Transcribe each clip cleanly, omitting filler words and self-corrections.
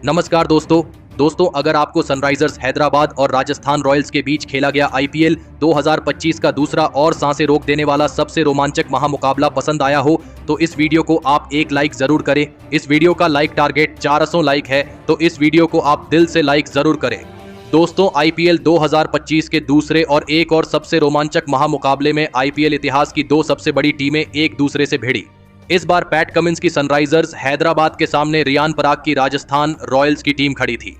नमस्कार दोस्तों अगर आपको सनराइजर्स हैदराबाद और राजस्थान रॉयल्स के बीच खेला गया आईपीएल 2025 का दूसरा और सांसें रोक देने वाला सबसे रोमांचक महामुकाबला पसंद आया हो तो इस वीडियो को आप एक लाइक जरूर करें। इस वीडियो का लाइक टारगेट 400 लाइक है, तो इस वीडियो को आप दिल से लाइक जरूर करें। दोस्तों, आईपीएल 2025 के दूसरे और एक और सबसे रोमांचक महामुकाबले में आईपीएल इतिहास की दो सबसे बड़ी टीमें एक दूसरे से भिड़ी। इस बार पैट कमिंस की सनराइजर्स हैदराबाद के सामने रियान पराग की राजस्थान रॉयल्स की टीम खड़ी थी।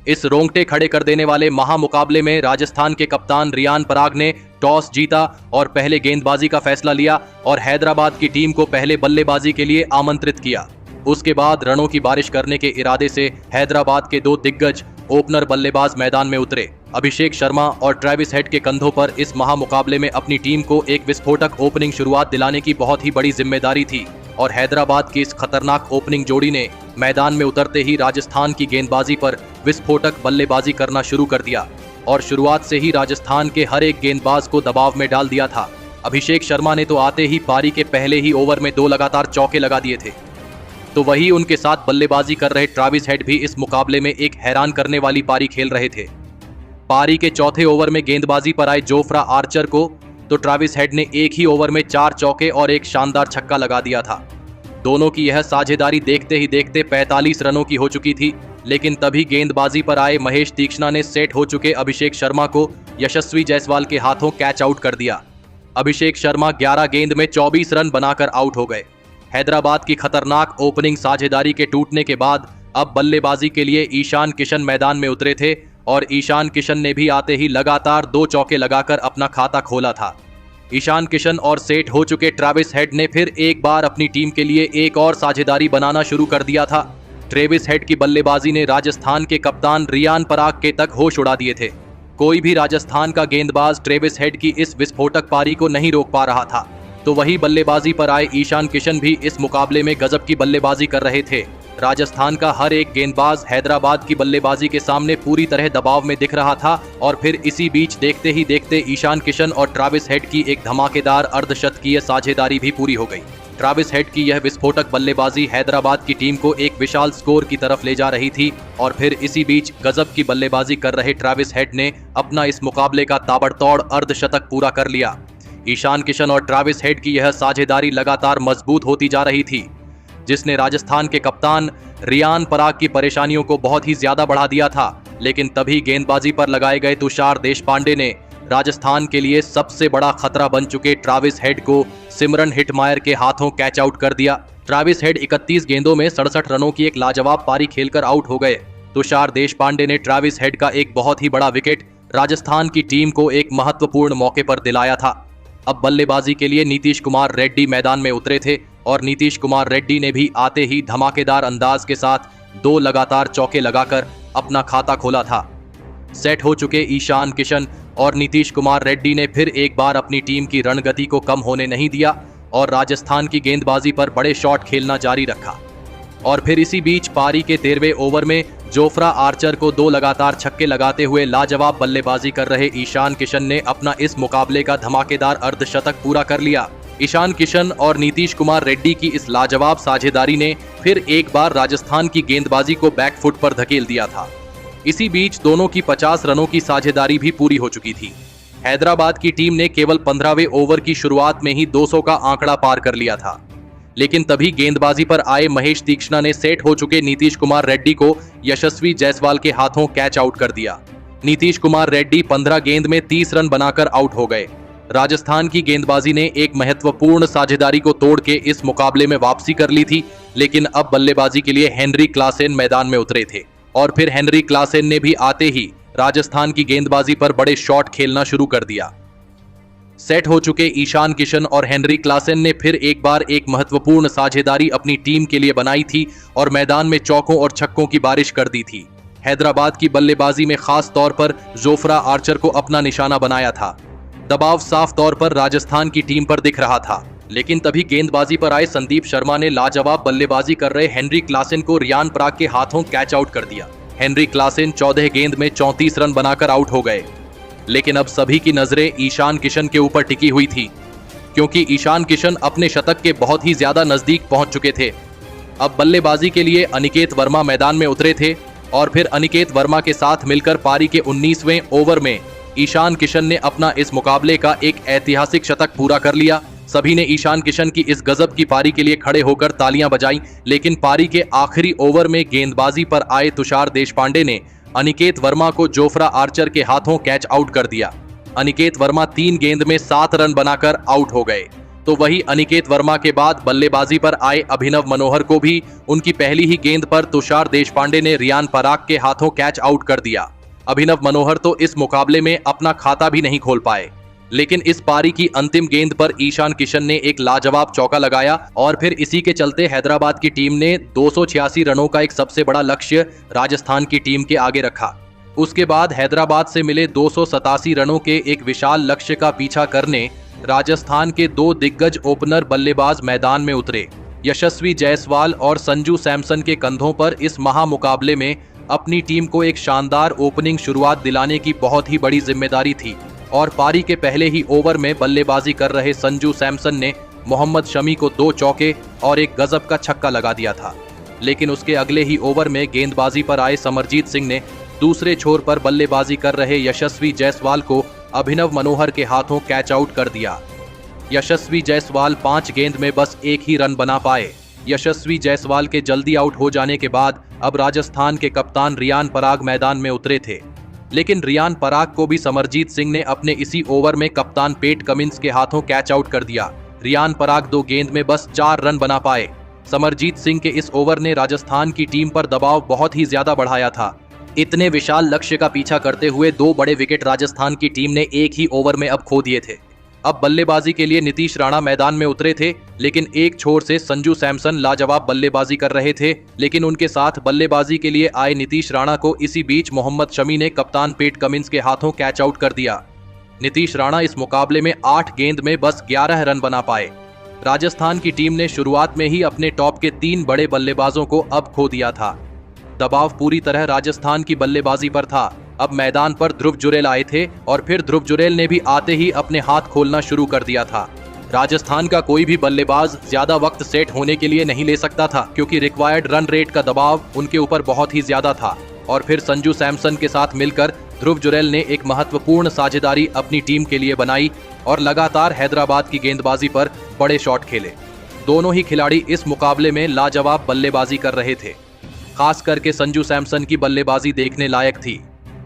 इस रोंगटे खड़े कर देने वाले महामुकाबले में राजस्थान के कप्तान रियान पराग ने टॉस जीता और पहले गेंदबाजी का फैसला लिया और हैदराबाद की टीम को पहले बल्लेबाजी के लिए आमंत्रित किया। उसके बाद रनों की बारिश करने के इरादे से हैदराबाद के दो दिग्गज ओपनर बल्लेबाज मैदान में उतरे। अभिषेक शर्मा और ट्रेविस हेड के कंधों पर इस महामुकाबले में अपनी टीम को एक विस्फोटक ओपनिंग शुरुआत दिलाने की बहुत ही बड़ी जिम्मेदारी थी और हैदराबाद की इस खतरनाक ओपनिंग जोड़ी ने मैदान में उतरते ही राजस्थान की गेंदबाजी पर विस्फोटक बल्लेबाजी करना शुरू कर दिया और शुरुआत से ही राजस्थान के हर एक गेंदबाज को दबाव में डाल दिया था। अभिषेक शर्मा ने तो आते ही पारी के पहले ही ओवर में 2 लगातार चौके लगा दिए थे, तो वही उनके साथ बल्लेबाजी कर रहे ट्रेविस हेड भी इस मुकाबले में एक हैरान करने वाली पारी खेल रहे थे। पारी के चौथे ओवर में गेंदबाजी पर आए जोफ्रा आर्चर को तो ट्रेविस हेड ने एक ही ओवर में 4 चौके और एक शानदार छक्का लगा दिया था। दोनों की यह साझेदारी देखते ही देखते 45 रनों की हो चुकी थी, लेकिन तभी गेंदबाजी पर आए महेश तीक्ष्णा ने सेट हो चुके अभिषेक शर्मा को यशस्वी जायसवाल के हाथों कैच आउट कर दिया। अभिषेक शर्मा 11 गेंद में 24 रन बनाकर आउट हो गए। हैदराबाद की खतरनाक ओपनिंग साझेदारी के टूटने के बाद अब बल्लेबाजी के लिए ईशान किशन मैदान में उतरे थे और ईशान किशन ने भी आते ही लगातार 2 चौके लगाकर अपना खाता खोला था। ईशान किशन और सेट हो चुके ट्रेविस हेड ने फिर एक बार अपनी टीम के लिए एक और साझेदारी बनाना शुरू कर दिया था। ट्रेविस हेड की बल्लेबाजी ने राजस्थान के कप्तान रियान पराग के तक होश उड़ा दिए थे। कोई भी राजस्थान का गेंदबाज ट्रेविस हेड की इस विस्फोटक पारी को नहीं रोक पा रहा था, तो वही बल्लेबाजी पर आए ईशान किशन भी इस मुकाबले में गजब की बल्लेबाजी कर रहे थे। राजस्थान का हर एक गेंदबाज हैदराबाद की बल्लेबाजी के सामने पूरी तरह दबाव में दिख रहा था और फिर इसी बीच देखते ही देखते ईशान किशन और ट्रेविस हेड की एक धमाकेदार अर्धशतकीय साझेदारी भी पूरी हो गई। ट्रेविस हेड की यह विस्फोटक बल्लेबाजी हैदराबाद की टीम को एक विशाल स्कोर की तरफ ले जा रही थी और फिर इसी बीच गजब की बल्लेबाजी कर रहे ट्रेविस हेड ने अपना इस मुकाबले का ताबड़तोड़ अर्धशतक पूरा कर लिया। ईशान किशन और ट्रेविस हेड की यह साझेदारी लगातार मजबूत होती जा रही थी, जिसने राजस्थान के कप्तान रियान पराग की परेशानियों को बहुत ही ज्यादा बढ़ा दिया था। लेकिन तभी गेंदबाजी पर लगाए गए तुषार देशपांडे ने राजस्थान के लिए सबसे बड़ा खतरा बन चुके ट्रेविस हेड को सिमरन हिटमायर के हाथों कैच आउट कर दिया। ट्रेविस हेड 31 गेंदों में 67 रनों की एक लाजवाब पारी खेलकर आउट हो गए। तुषार देशपांडे ने ट्रेविस हेड का एक बहुत ही बड़ा विकेट राजस्थान की टीम को एक महत्वपूर्ण मौके पर दिलाया था। अब बल्लेबाजी के लिए नीतीश कुमार रेड्डी मैदान में उतरे थे और नीतीश कुमार रेड्डी ने भी आते ही धमाकेदार अंदाज के साथ 2 लगातार चौके लगाकर अपना खाता खोला था। सेट हो चुके ईशान किशन और नीतीश कुमार रेड्डी ने फिर एक बार अपनी टीम की रणगति को कम होने नहीं दिया और राजस्थान की गेंदबाजी पर बड़े शॉट खेलना जारी रखा। और फिर इसी बीच पारी के 13वें ओवर में जोफ्रा आर्चर को 2 लगातार छक्के लगाते हुए लाजवाब बल्लेबाजी कर रहे ईशान किशन ने अपना इस मुकाबले का धमाकेदार अर्धशतक पूरा कर लिया। ईशान किशन और नीतीश कुमार रेड्डी की इस लाजवाब साझेदारी ने फिर एक बार राजस्थान की गेंदबाजी को बैकफुट पर धकेल दिया था। इसी बीच दोनों की 50 रनों की साझेदारी भी पूरी हो चुकी थी। हैदराबाद की टीम ने केवल 15वें ओवर की शुरुआत में ही 200 का आंकड़ा पार कर लिया था, लेकिन तभी गेंदबाजी पर आए महेश तीक्ष्णा ने सेट हो चुके नीतीश कुमार रेड्डी को यशस्वी जायसवाल के हाथों कैच आउट कर दिया। नीतीश कुमार रेड्डी 15 गेंद में 30 रन बनाकर आउट हो गए। राजस्थान की गेंदबाजी ने एक महत्वपूर्ण साझेदारी को तोड़ के इस मुकाबले में वापसी कर ली थी, लेकिन अब बल्लेबाजी के लिए हेनरी क्लासेन मैदान में उतरे थे और फिर हेनरी क्लासेन ने भी आते ही राजस्थान की गेंदबाजी पर बड़े शॉट खेलना शुरू कर दिया। सेट हो चुके ईशान किशन और हेनरी क्लासेन ने फिर एक बार एक महत्वपूर्ण साझेदारी अपनी टीम के लिए बनाई थी और मैदान में चौकों और छक्कों की बारिश कर दी थी। हैदराबाद की बल्लेबाजी में खास तौर पर जोफ्रा आर्चर को अपना निशाना बनाया था। दबाव साफ तौर पर राजस्थान की टीम पर दिख रहा था, लेकिन तभी गेंदबाजी पर आए संदीप शर्मा ने लाजवाब बल्लेबाजी कर रहे हेनरी क्लासेन को रियान पराग के हाथों कैच आउट कर दिया। हेनरी क्लासेन 14 गेंद में 34 रन बनाकर आउट हो गए, लेकिन अब सभी की नजरें ईशान किशन के ऊपर टिकी हुई थी, क्योंकि ईशान किशन अपने शतक के बहुत ही ज्यादा नजदीक पहुंच चुके थे। अब बल्लेबाजी के लिए अनिकेत वर्मा मैदान में उतरे थे और फिर अनिकेत वर्मा के साथ मिलकर पारी के 19वें ओवर में ईशान किशन ने अपना इस मुकाबले का एक ऐतिहासिक शतक पूरा कर लिया। सभी ने ईशान किशन की इस गजब की पारी के लिए खड़े होकर तालियां बजाई, लेकिन पारी के आखिरी ओवर में गेंदबाजी पर आए तुषार देशपांडे ने अनिकेत वर्मा को जोफ्रा आर्चर के हाथों कैच आउट कर दिया। अनिकेत वर्मा 3 गेंद में 7 रन बनाकर आउट हो गए। तो वही अनिकेत वर्मा के बाद बल्लेबाजी पर आए अभिनव मनोहर को भी उनकी पहली ही गेंद पर तुषार देशपांडे ने रियान पराग के हाथों कैच आउट कर दिया। अभिनव मनोहर तो इस मुकाबले में अपना खाता भी नहीं खोल पाए, लेकिन इस पारी की अंतिम गेंद पर ईशान किशन ने एक लाजवाब चौका लगाया और फिर इसी के चलते हैदराबाद की टीम ने 286 रनों का एक सबसे बड़ा लक्ष्य राजस्थान की टीम के आगे रखा। उसके बाद हैदराबाद से मिले 287 रनों के एक विशाल लक्ष्य का पीछा करने राजस्थान के 2 दिग्गज ओपनर बल्लेबाज मैदान में उतरे। यशस्वी जायसवाल और संजू सैमसन के कंधों पर इस महामुकाबले में अपनी टीम को एक शानदार ओपनिंग शुरुआत दिलाने की बहुत ही बड़ी जिम्मेदारी थी और पारी के पहले ही ओवर में बल्लेबाजी कर रहे संजू सैमसन ने मोहम्मद शमी को 2 चौके और एक गजब का छक्का लगा दिया था। लेकिन उसके अगले ही ओवर में गेंदबाजी पर आए समरजीत सिंह ने दूसरे छोर पर बल्लेबाजी कर रहे यशस्वी जायसवाल को अभिनव मनोहर के हाथों कैच आउट कर दिया। यशस्वी जायसवाल 5 गेंद में बस 1 ही रन बना पाए। यशस्वी जायसवाल के जल्दी आउट हो जाने के बाद अब राजस्थान के कप्तान रियान पराग मैदान में उतरे थे, लेकिन रियान पराग को भी समरजीत सिंह ने अपने इसी ओवर में कप्तान पेट कमिंस के हाथों कैच आउट कर दिया। रियान पराग 2 गेंद में बस 4 रन बना पाए। समरजीत सिंह के इस ओवर ने राजस्थान की टीम पर दबाव बहुत ही ज्यादा बढ़ाया था। इतने विशाल लक्ष्य का पीछा करते हुए 2 बड़े विकेट राजस्थान की टीम ने एक ही ओवर में अब खो दिए थे। अब बल्लेबाजी के लिए नीतीश राणा मैदान में उतरे थे, लेकिन एक छोर से संजू सैमसन लाजवाब बल्लेबाजी कर रहे थे। लेकिन उनके साथ बल्लेबाजी के लिए आए नीतीश राणा को इसी बीच मोहम्मद शमी ने कप्तान पेट कमिंस के हाथों कैच आउट कर दिया। नीतीश राणा इस मुकाबले में 8 गेंद में बस 11 रन बना पाए। राजस्थान की टीम ने शुरुआत में ही अपने टॉप के 3 बड़े बल्लेबाजों को अब खो दिया था। दबाव पूरी तरह राजस्थान की बल्लेबाजी पर था। अब मैदान पर ध्रुव जुरैल आए थे और फिर ध्रुव जुरैल ने भी आते ही अपने हाथ खोलना शुरू कर दिया था। राजस्थान का कोई भी बल्लेबाज ज्यादा वक्त सेट होने के लिए नहीं ले सकता था, क्योंकि रिक्वायर्ड रन रेट का दबाव उनके ऊपर बहुत ही ज्यादा था। और फिर संजू सैमसन के साथ मिलकर ध्रुव जुरैल ने एक महत्वपूर्ण साझेदारी अपनी टीम के लिए बनाई और लगातार हैदराबाद की गेंदबाजी पर बड़े शॉट खेले। दोनों ही खिलाड़ी इस मुकाबले में लाजवाब बल्लेबाजी कर रहे थे। खास करके संजू सैमसन की बल्लेबाजी देखने लायक थी।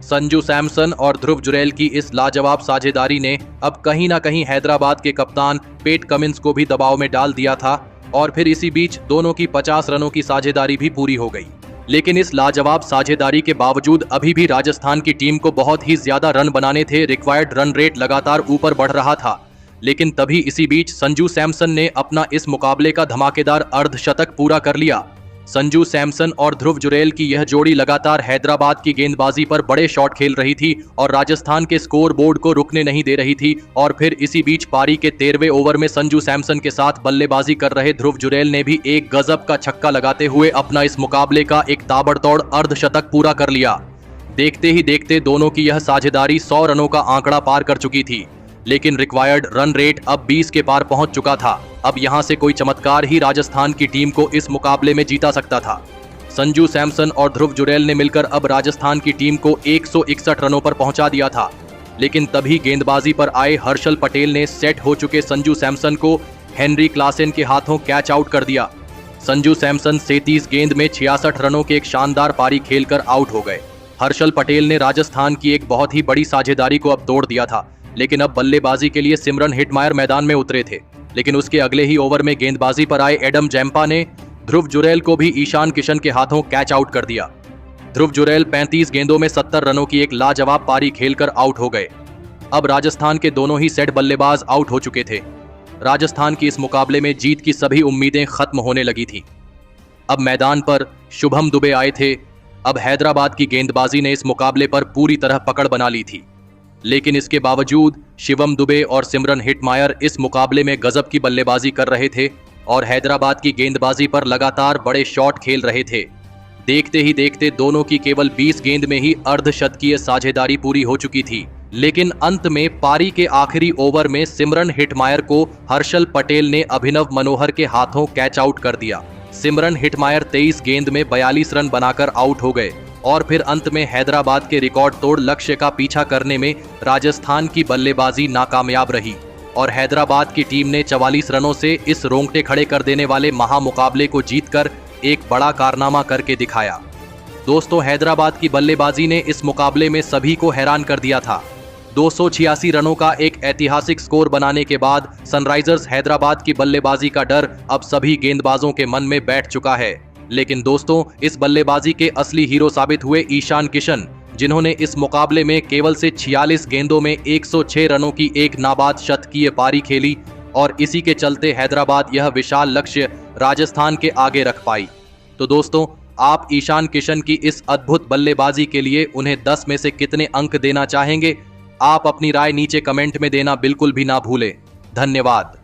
संजू सैमसन और ध्रुव जुरैल की इस लाजवाब साझेदारी ने अब कहीं ना कहीं हैदराबाद के कप्तान पेट कमिंस को भी दबाव में डाल दिया था और फिर इसी बीच दोनों की 50 रनों की साझेदारी भी पूरी हो गई। लेकिन इस लाजवाब साझेदारी के बावजूद अभी भी राजस्थान की टीम को बहुत ही ज्यादा रन बनाने थे। रिक्वायर्ड रन रेट लगातार ऊपर बढ़ रहा था। लेकिन तभी इसी बीच संजू सैमसन ने अपना इस मुकाबले का धमाकेदार अर्धशतक पूरा कर लिया। संजू सैमसन और ध्रुव जुरैल की यह जोड़ी लगातार हैदराबाद की गेंदबाजी पर बड़े शॉट खेल रही थी और राजस्थान के स्कोर बोर्ड को रुकने नहीं दे रही थी। और फिर इसी बीच पारी के 13वें ओवर में संजू सैमसन के साथ बल्लेबाजी कर रहे ध्रुव जुरैल ने भी एक गजब का छक्का लगाते हुए अपना इस मुकाबले का एक ताबड़तोड़ अर्धशतक पूरा कर लिया। देखते ही देखते दोनों की यह साझेदारी 100 रनों का आंकड़ा पार कर चुकी थी, लेकिन रिक्वायर्ड रन रेट अब 20 के पार पहुंच चुका था। अब यहां से कोई चमत्कार ही राजस्थान की टीम को इस मुकाबले में जीता सकता था। संजू सैमसन और ध्रुव जुरैल ने मिलकर अब राजस्थान की टीम को 161 रनों पर पहुंचा दिया था। लेकिन तभी गेंदबाजी पर आए हर्षल पटेल ने सेट हो चुके संजू सैमसन को हेनरी क्लासेन के हाथों कैच आउट कर दिया। संजू सैमसन 37 गेंद में 66 रनों के एक शानदार पारी खेलकर आउट हो गए। हर्षल पटेल ने राजस्थान की एक बहुत ही बड़ी साझेदारी को अब तोड़ दिया था। लेकिन अब बल्लेबाजी के लिए सिमरन हिटमायर मैदान में उतरे थे। लेकिन उसके अगले ही ओवर में गेंदबाजी पर आए एडम जैम्पा ने ध्रुव जुरैल को भी ईशान किशन के हाथों कैच आउट कर दिया। ध्रुव जुरैल 35 गेंदों में 70 रनों की एक लाजवाब पारी खेलकर आउट हो गए। अब राजस्थान के दोनों ही सेट बल्लेबाज आउट हो चुके थे। राजस्थान की इस मुकाबले में जीत की सभी उम्मीदें खत्म होने लगी थी। अब मैदान पर शुभम दुबे आए थे। अब हैदराबाद की गेंदबाजी ने इस मुकाबले पर पूरी तरह पकड़ बना ली थी। लेकिन इसके बावजूद शिवम दुबे और सिमरन हिटमायर इस मुकाबले में गजब की बल्लेबाजी कर रहे थे और हैदराबाद की गेंदबाजी पर लगातार बड़े शॉट खेल रहे थे। देखते ही देखते दोनों की केवल 20 गेंद में ही अर्धशतकीय साझेदारी पूरी हो चुकी थी। लेकिन अंत में पारी के आखिरी ओवर में सिमरन हिटमायर को हर्षल पटेल ने अभिनव मनोहर के हाथों कैच आउट कर दिया। सिमरन हिटमायर 23 गेंद में 42 रन बनाकर आउट हो गए और फिर अंत में हैदराबाद के रिकॉर्ड तोड़ लक्ष्य का पीछा करने में राजस्थान की बल्लेबाजी नाकामयाब रही और हैदराबाद की टीम ने 44 रनों से इस रोंगटे खड़े कर देने वाले महामुकाबले को जीतकर एक बड़ा कारनामा करके दिखाया। दोस्तों, हैदराबाद की बल्लेबाजी ने इस मुकाबले में सभी को हैरान कर दिया था। 286 रनों का एक ऐतिहासिक स्कोर बनाने के बाद सनराइजर्स हैदराबाद की बल्लेबाजी का डर अब सभी गेंदबाजों के मन में बैठ चुका है। लेकिन दोस्तों, इस बल्लेबाजी के असली हीरो साबित हुए ईशान किशन, जिन्होंने इस मुकाबले में केवल से 46 गेंदों में 106 रनों की एक नाबाद शतकीय पारी खेली और इसी के चलते हैदराबाद यह विशाल लक्ष्य राजस्थान के आगे रख पाई। तो दोस्तों, आप ईशान किशन की इस अद्भुत बल्लेबाजी के लिए उन्हें 10 में से कितने अंक देना चाहेंगे? आप अपनी राय नीचे कमेंट में देना बिल्कुल भी ना भूलें। धन्यवाद।